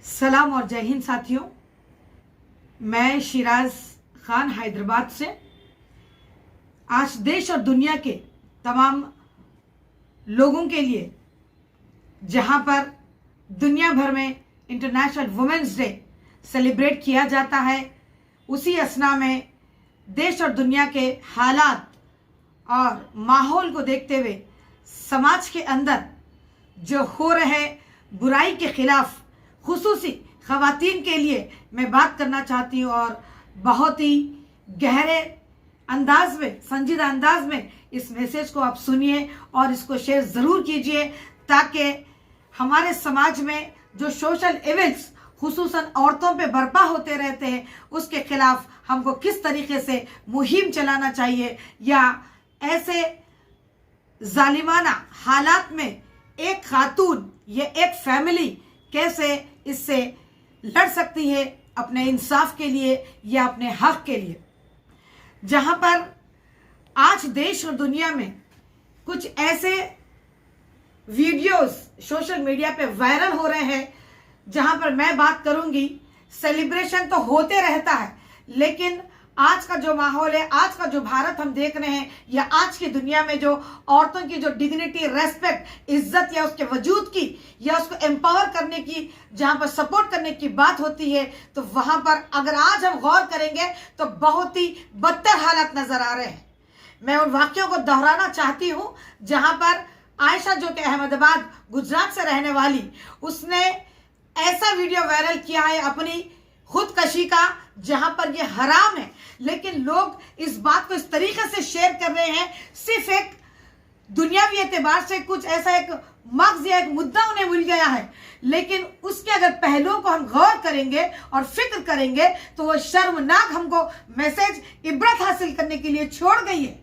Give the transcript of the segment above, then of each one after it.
सलाम और जय हिंद साथियों। मैं शिराज खान हैदराबाद से आज देश और दुनिया के तमाम लोगों के लिए, जहां पर दुनिया भर में इंटरनेशनल वुमेन्स डे सेलिब्रेट किया जाता है, उसी असना में देश और दुनिया के हालात और माहौल को देखते हुए समाज के अंदर जो हो रहे बुराई के खिलाफ खुसूसी ख़वातीन के लिए मैं बात करना चाहती हूँ और बहुत ही गहरे अंदाज में, संजीदा अंदाज में इस मैसेज को आप सुनिए और इसको शेयर ज़रूर कीजिए, ताकि हमारे समाज में जो सोशल इवेंट्स खुसूसन औरतों पे बर्पा होते रहते हैं, उसके खिलाफ हमको किस तरीके से मुहिम चलाना चाहिए, या ऐसे जालिमाना हालात में एक खातून या एक फैमिली कैसे इससे लड़ सकती है अपने इंसाफ के लिए या अपने हक के लिए। जहां पर आज देश और दुनिया में कुछ ऐसे वीडियोस सोशल मीडिया पे वायरल हो रहे हैं, जहां पर मैं बात करूंगी, सेलिब्रेशन तो होते रहता है, लेकिन आज का जो माहौल है, आज का जो भारत हम देख रहे हैं, या आज की दुनिया में जो औरतों की जो डिग्निटी, रेस्पेक्ट, इज्जत या उसके वजूद की या उसको एम्पावर करने की, जहां पर सपोर्ट करने की बात होती है, तो वहां पर अगर आज हम गौर करेंगे तो बहुत ही बदतर हालात नजर आ रहे हैं। मैं उन वाक्यों को दोहराना चाहती हूँ जहां पर आयशा, जो कि अहमदाबाद गुजरात से रहने वाली, उसने ऐसा वीडियो वायरल किया है अपनी खुदकशी का, जहां पर ये हराम है, लेकिन लोग इस बात को इस तरीके से शेयर कर रहे हैं, सिर्फ एक दुनियावी एतबार से कुछ ऐसा एक मगज या एक मुद्दा उन्हें मिल गया है, लेकिन उसके अगर पहलुओं को हम गौर करेंगे और फिक्र करेंगे तो वो शर्मनाक हमको मैसेज इबरत हासिल करने के लिए छोड़ गई है।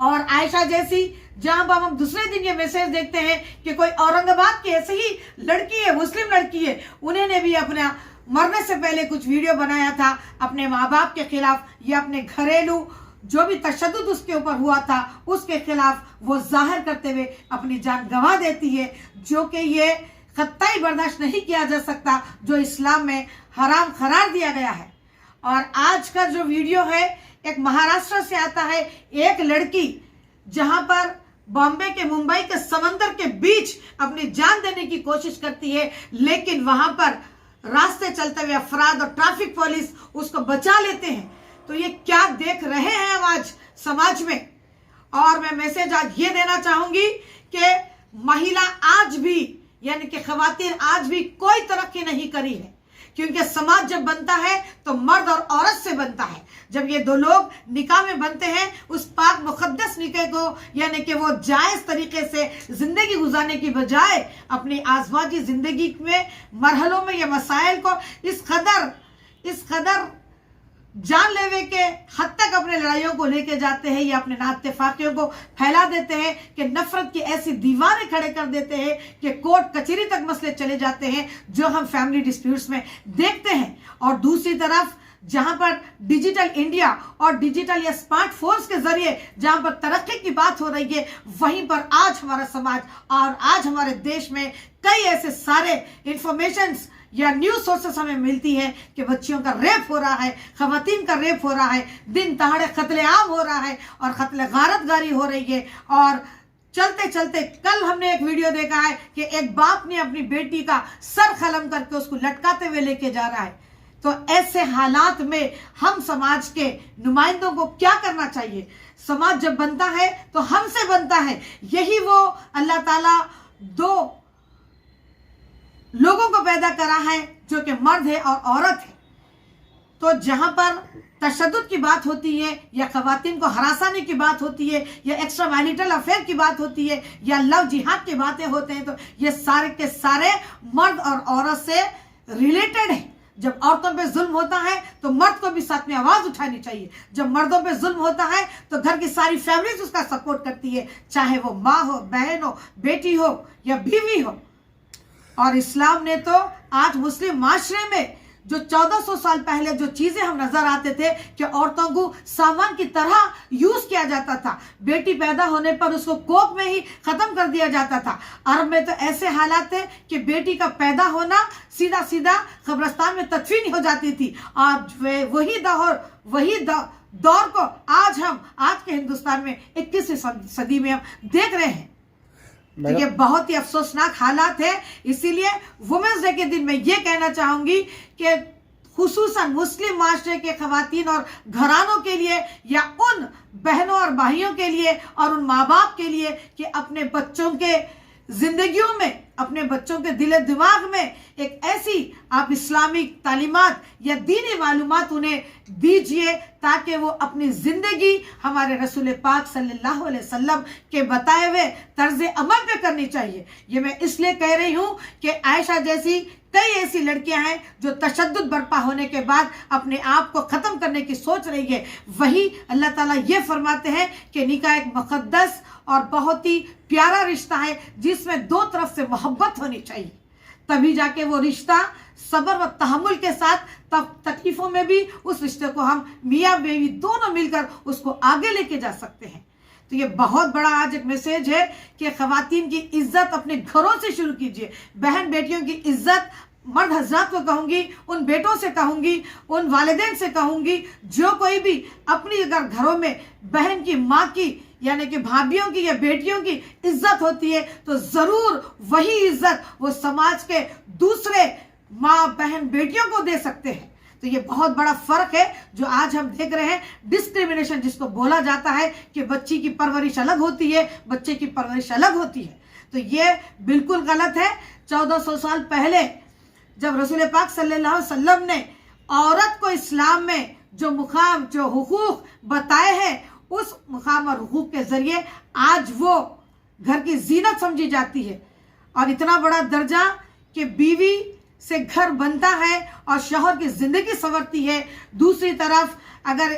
और आयशा जैसी, जहां पर हम दूसरे दिन ये मैसेज देखते हैं कि कोई औरंगाबाद की ऐसी ही लड़की है, मुस्लिम लड़की है, उन्होंने भी अपना मरने से पहले कुछ वीडियो बनाया था अपने माँ बाप के खिलाफ या अपने घरेलू जो भी तशद्दुद उसके ऊपर हुआ था उसके खिलाफ वो जाहिर करते हुए अपनी जान गंवा देती है, जो कि ये कतई बर्दाश्त नहीं किया जा सकता, जो इस्लाम में हराम करार दिया गया है। और आज का जो वीडियो है एक महाराष्ट्र से आता है, एक लड़की जहां पर बॉम्बे के, मुंबई के समंदर के बीच अपनी जान देने की कोशिश करती है, लेकिन वहां पर रास्ते चलते हुए अफराद और ट्रैफिक पुलिस उसको बचा लेते हैं। तो ये क्या देख रहे हैं हम आज समाज में। और मैं मैसेज आज ये देना चाहूंगी कि महिला आज भी, यानी कि खवातीन आज भी कोई तरक्की नहीं करी है, क्योंकि समाज जब बनता है तो मर्द और औरत से बनता है। जब ये दो लोग निकाह में बनते हैं, उस पाक मुकद्दस निकाह को, यानी कि वो जायज तरीके से जिंदगी गुजारने की बजाय अपनी आज़माजी जिंदगी में मरहलों में या मसाइल को इस कदर जान लेवे के हद तक अपने लड़ाइयों को लेके जाते हैं, या अपने नाइत्तेफाकियों को फैला देते हैं कि नफरत की ऐसी दीवारें खड़े कर देते हैं कि कोर्ट कचहरी तक मसले चले जाते हैं, जो हम फैमिली डिस्प्यूट्स में देखते हैं। और दूसरी तरफ जहां पर डिजिटल इंडिया और डिजिटल या स्मार्टफोन्स के जरिए जहां पर तरक्की की बात हो रही है, वहीं पर आज हमारा समाज और आज हमारे देश में कई ऐसे सारे इंफॉर्मेशंस या न्यूज सोर्सेस हमें मिलती है कि बच्चियों का रेप हो रहा है, खवातीन का रेप हो रहा है, दिन दहाड़े कत्लेआम हो रहा है और कत्ले गारतगारी हो रही है। और चलते चलते कल हमने एक वीडियो देखा है कि एक बाप ने अपनी बेटी का सर खलम करके उसको लटकाते हुए लेके जा रहा है। तो ऐसे हालात में हम समाज के नुमाइंदों को क्या करना चाहिए। समाज जब बनता है तो हमसे बनता है। यही वो अल्लाह ताला दो लोगों को पैदा करा है, जो कि मर्द है और औरत है। तो जहां पर तशद्दुद की बात होती है, या खवातीन को हरासाने की बात होती है, या एक्स्ट्रा मैरिटल अफेयर की बात होती है, या लव जिहाद की बातें होते हैं, तो ये सारे के सारे मर्द और औरत से रिलेटेड है। जब औरतों पे जुल्म होता है तो मर्द को भी साथ में आवाज उठानी चाहिए। जब मर्दों पे जुल्म होता है तो घर की सारी फैमिलीज उसका सपोर्ट करती है, चाहे वो माँ हो, बहन हो, बेटी हो या बीवी हो। और इस्लाम ने तो आज मुस्लिम माशरे में जो 1400 साल पहले जो चीजें हम नजर आते थे कि औरतों को सामान की तरह यूज किया जाता था, बेटी पैदा होने पर उसको कोख में ही खत्म कर दिया जाता था। अरब में तो ऐसे हालात थे कि बेटी का पैदा होना सीधा सीधा कब्रिस्तान में तदफीन हो जाती थी। और वही दौर को आज के हिंदुस्तान में 21वीं सदी में हम देख रहे हैं। तो ये बहुत ही अफसोसनाक हालात है। इसीलिए वुमेन्स डे के दिन मैं ये कहना चाहूंगी कि खुसूसन मुस्लिम माशरे के खवातीन और घरानों के लिए या उन बहनों और भाइयों के लिए और उन माँ बाप के लिए कि अपने बच्चों के जिंदगियों में, अपने बच्चों के दिल दिमाग में एक ऐसी आप इस्लामिक तालीमात या दीनी मालूमात उन्हें दीजिए ताकि वो अपनी जिंदगी हमारे रसूल पाक सल्लल्लाहु अलैहि वसल्लम के बताए हुए तर्ज अमल पे करनी चाहिए। ये मैं इसलिए कह रही हूँ कि आयशा जैसी कई ऐसी लड़कियां हैं जो तशद्दुद बर्पा होने के बाद अपने आप को ख़त्म करने की सोच रही है। वही अल्लाह ताला ये फरमाते हैं कि निकाह एक मुक़द्दस और बहुत ही प्यारा रिश्ता है जिसमें दो तरफ से मोहब्बत होनी चाहिए, तभी जाके वो रिश्ता सब्र व तहम्मुल के साथ तकलीफों में भी उस रिश्ते को हम मियाँ बीवी दोनों मिलकर उसको आगे लेके जा सकते हैं। तो ये बहुत बड़ा आज एक मैसेज है कि खवातीन की इज्जत अपने घरों से शुरू कीजिए। बहन बेटियों की इज्जत मर्द हजरात को कहूंगी, उन बेटों से कहूंगी, उन वालिदैन से कहूंगी, जो कोई भी अपनी अगर घरों में बहन की, माँ की यानी कि भाभियों की या बेटियों की इज्जत होती है तो जरूर वही इज्जत वो समाज के दूसरे माँ बहन बेटियों को दे सकते हैं। तो ये बहुत बड़ा फर्क है जो आज हम देख रहे हैं, डिस्क्रिमिनेशन जिसको बोला जाता है कि बच्ची की परवरिश अलग होती है, बच्चे की परवरिश अलग होती है। तो ये बिल्कुल गलत है। 1400 साल पहले जब रसूल पाक सल्लल्लाहु अलैहि वसल्लम ने औरत को इस्लाम में जो मुकाम, जो हुकूक बताए हैं, उस मुकाम और हुकूक के जरिए आज वो घर की जीनत समझी जाती है और इतना बड़ा दर्जा कि बीवी से घर बनता है और शौहर की जिंदगी संवरती है। दूसरी तरफ अगर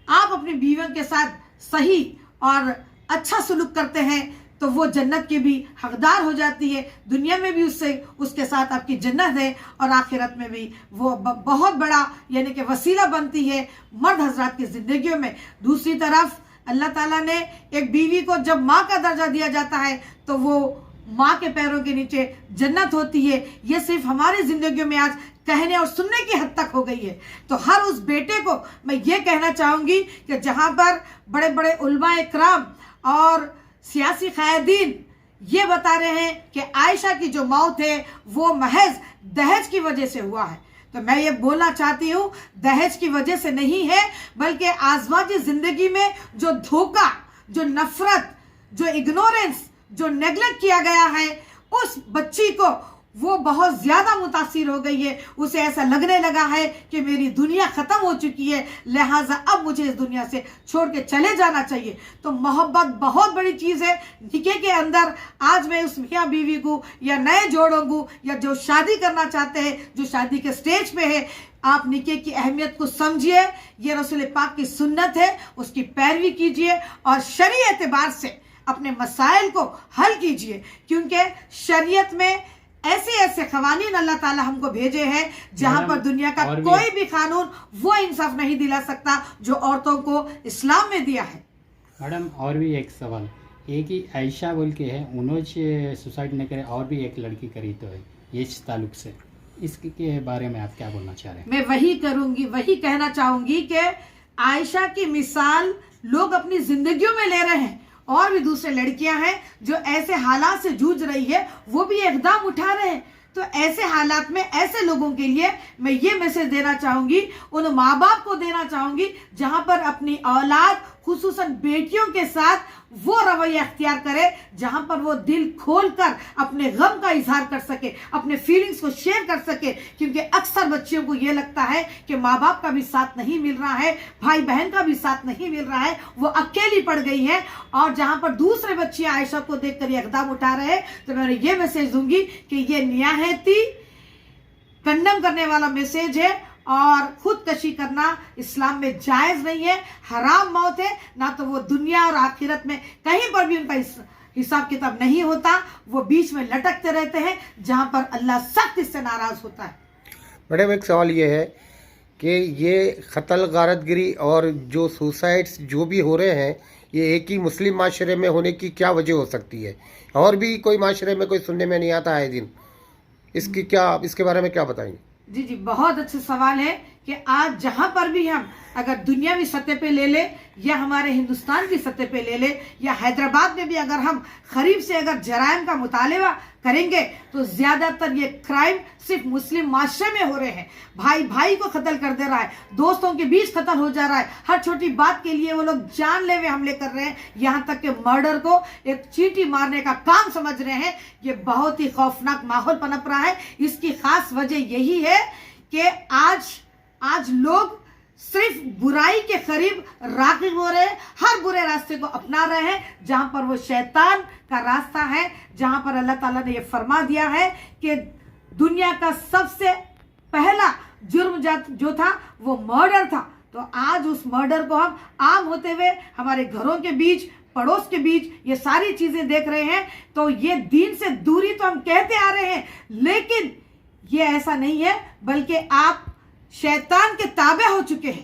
आप अपनी बीवियों के साथ सही और अच्छा सलूक करते हैं तो वो जन्नत के भी हकदार हो जाती है। दुनिया में भी उसके साथ आपकी जन्नत है और आखिरत में भी वो बहुत बड़ा यानी कि वसीला बनती है मर्द हजरात की जिंदगियों में। दूसरी तरफ अल्लाह ताला ने एक बीवी को जब माँ का दर्जा दिया जाता है तो वो माँ के पैरों के नीचे जन्नत होती है। ये सिर्फ हमारी जिंदगियों में आज कहने और सुनने की हद तक हो गई है। तो हर उस बेटे को मैं ये कहना चाहूंगी कि जहाँ पर बड़े बड़े उलमा इकराम और सियासी कायदीन ये बता रहे हैं कि आयशा की जो मौत है वो महज दहेज की वजह से हुआ है, तो मैं ये बोलना चाहती हूँ दहेज की वजह से नहीं है, बल्कि आजमाजी जिंदगी में जो धोखा, जो नफरत, जो इग्नोरेंस, जो नेग्लेक्ट किया गया है, उस बच्ची को वो बहुत ज्यादा मुतासिर हो गई है। उसे ऐसा लगने लगा है कि मेरी दुनिया खत्म हो चुकी है, लिहाजा अब मुझे इस दुनिया से छोड़ के चले जाना चाहिए। तो मोहब्बत बहुत बड़ी चीज है। निकाह के अंदर आज मैं उस मियाँ बीवी को या नए जोड़ों को या जो शादी करना चाहते हैं, जो शादी के स्टेज पे है, आप निकाह की अहमियत को समझिए। ये रसूल पाक की सुन्नत है, उसकी पैरवी कीजिए और शरई एतबार से अपने मसाइल को हल कीजिए, क्योंकि शरीयत में ऐसे ऐसे कवानीन अल्लाह ताला हमको भेजे हैं जहां पर दुनिया का कोई भी कानून वो इंसाफ नहीं दिला सकता जो औरतों को इस्लाम में दिया है। मैडम और भी एक सवाल, एक ही आयशा बोल के है, उन्होंने सुसाइड नहीं करे और भी एक लड़की करी तो है ये ताल्लुक से, इसके बारे में आप क्या बोलना चाह रहे हैं? मैं वही कहना चाहूंगी कि आयशा की मिसाल लोग अपनी जिंदगियों में ले रहे हैं और भी दूसरे लड़कियां हैं जो ऐसे हालात से जूझ रही है, वो भी इकदाम उठा रहे हैं। तो ऐसे हालात में ऐसे लोगों के लिए मैं ये मैसेज देना चाहूंगी, उन माँ बाप को देना चाहूंगी जहां पर अपनी औलाद खुसूसन बेटियों के साथ वो रवैया अख्तियार करे जहां पर वो दिल खोलकर अपने गम का इजहार कर सके, अपने फीलिंग्स को शेयर कर सके। क्योंकि अक्सर बच्चियों को ये लगता है कि माँ बाप का भी साथ नहीं मिल रहा है, भाई बहन का भी साथ नहीं मिल रहा है, वो अकेली पड़ गई है। और जहां पर दूसरे बच्चे आयशा को देखकर ये इकदाम उठा रहे हैं, तो मैं ये मैसेज दूंगी कि ये नियाहती कंडम करने वाला मैसेज है और खुदकशी करना इस्लाम में जायज नहीं है, हराम मौत है। ना तो वो दुनिया और आखिरत में कहीं पर भी उनका हिसाब किताब नहीं होता, वो बीच में लटकते रहते हैं जहां पर अल्लाह सख्त इससे नाराज होता है। میڈم ایک سوال یہ ہے کہ یہ قتل غارت گری اور جو سوسائڈس جو بھی ہو رہے ہیں یہ ایک ہی مسلم معاشرے میں ہونے کی کیا وجہ ہو سکتی ہے؟ اور بھی کوئی معاشرے میں کوئی سننے میں نہیں آتا ہے دن، اس کے بارے میں کیا بتائیں گے؟ جی جی، بہت اچھا سوال ہے کہ آج جہاں پر بھی ہم اگر دنیاوی سطح پہ لے لیں یا ہمارے ہندوستان کی سطح پہ لے لیں یا حیدرآباد میں بھی اگر ہم قریب سے اگر جرائم کا مطالعہ کریں گے تو زیادہ تر یہ کرائم صرف مسلم معاشرے میں ہو رہے ہیں. بھائی بھائی کو قتل کر دے رہا ہے، دوستوں کے بیچ قتل ہو جا رہا ہے، ہر چھوٹی بات کے لیے وہ لوگ جان لیوے حملے کر رہے ہیں، یہاں تک کہ مرڈر کو ایک چیٹی مارنے کا کام سمجھ رہے ہیں. یہ بہت ہی خوفناک ماحول پنپ رہا ہے. اس کی خاص وجہ یہی ہے کہ آج لوگ صرف برائی کے قریب راغب ہو رہے ہیں، ہر برے راستے کو اپنا رہے ہیں جہاں پر وہ شیطان کا راستہ ہے، جہاں پر اللہ تعالیٰ نے یہ فرما دیا ہے کہ دنیا کا سب سے پہلا جرم جو تھا وہ مرڈر تھا. تو آج اس مرڈر کو ہم عام ہوتے ہوئے ہمارے گھروں کے بیچ، پڑوس کے بیچ یہ ساری چیزیں دیکھ رہے ہیں. تو یہ دین سے دوری تو ہم کہتے آ رہے ہیں، لیکن یہ ایسا نہیں ہے، بلکہ آپ شیطان کے تابع ہو چکے ہیں.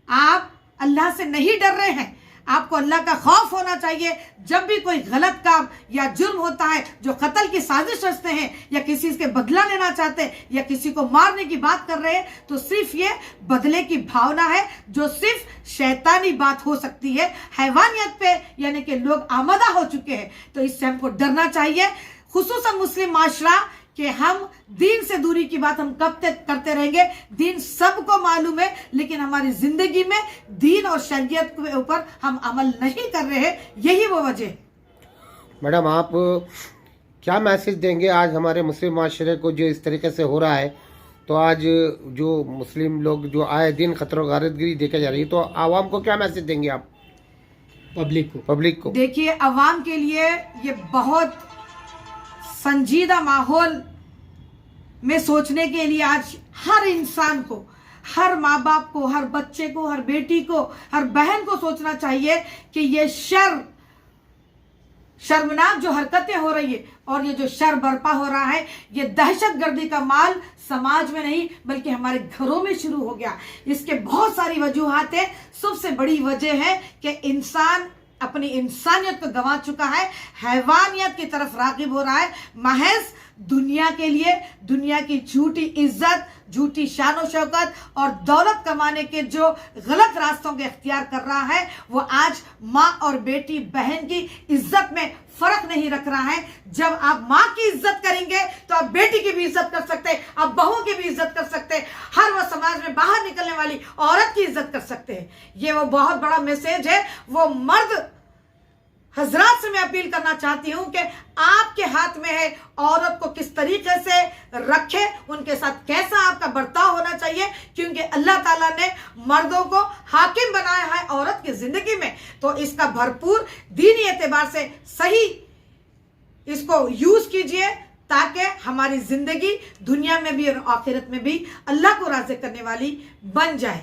آپ اللہ سے نہیں ڈر رہے ہیں. آپ کو اللہ کا خوف ہونا چاہیے. جب بھی کوئی غلط کام یا جرم ہوتا ہے، جو قتل کی سازش رچتے ہیں یا کسی کے بدلہ لینا چاہتے ہیں یا کسی کو مارنے کی بات کر رہے ہیں، تو صرف یہ بدلے کی بھاونا ہے جو صرف شیطانی بات ہو سکتی ہے. حیوانیت پہ یعنی کہ لوگ آمادہ ہو چکے ہیں. تو اس سے ہم کو ڈرنا چاہیے، خصوصاً مسلم معاشرہ، کہ ہم دین سے دوری کی بات ہم کب تک کرتے رہیں گے. دین سب کو معلوم ہے، لیکن ہماری زندگی میں دین اور شریعت کے اوپر ہم عمل نہیں کر رہے ہیں. یہی وہ وجہ ہے. میڈم آپ کیا میسج دیں گے آج ہمارے مسلم معاشرے کو جو اس طریقے سے ہو رہا ہے؟ تو آج جو مسلم لوگ جو آئے دن خطر و غارت گری دیکھے جا رہی ہے، تو عوام کو کیا میسج دیں گے آپ؟ پبلک کو دیکھیے، عوام کے لیے یہ بہت سنجیدہ ماحول میں سوچنے کے لیے آج ہر انسان کو، ہر ماں باپ کو، ہر بچے کو، ہر بیٹی کو، ہر بہن کو سوچنا چاہیے کہ یہ شرمناک جو حرکتیں ہو رہی ہے اور یہ جو شر برپا ہو رہا ہے، یہ دہشت گردی کا مال سماج میں نہیں بلکہ ہمارے گھروں میں شروع ہو گیا. اس کے بہت ساری وجوہات ہیں. سب سے بڑی وجہ ہے کہ انسان اپنی انسانیت کو گنوا چکا ہے، حیوانیت کی طرف راغب ہو رہا ہے. محض دنیا کے لیے دنیا کی جھوٹی عزت، جھوٹی شان و شوکت اور دولت کمانے کے جو غلط راستوں کے اختیار کر رہا ہے، وہ آج ماں اور بیٹی بہن کی عزت میں فرق نہیں رکھ رہا ہے. جب آپ ماں کی عزت کریں گے تو آپ بیٹی کی بھی عزت کر سکتے ہیں، آپ بہو کی بھی عزت کر سکتے ہیں، ہر وہ سماج میں باہر نکلنے والی عورت کی عزت کر سکتے ہیں. یہ وہ بہت بڑا میسج ہے. وہ مرد حضرات سے میں اپیل کرنا چاہتی ہوں کہ آپ کے ہاتھ میں ہے عورت کو کس طریقے سے رکھے، ان کے ساتھ کیسا آپ کا برتاؤ ہونا چاہیے، کیونکہ اللہ تعالیٰ نے مردوں کو حاکم بنایا ہے عورت کی زندگی میں. تو اس کا بھرپور دینی اعتبار سے صحیح اس کو یوز کیجئے تاکہ ہماری زندگی دنیا میں بھی اور آخرت میں بھی اللہ کو راضی کرنے والی بن جائے.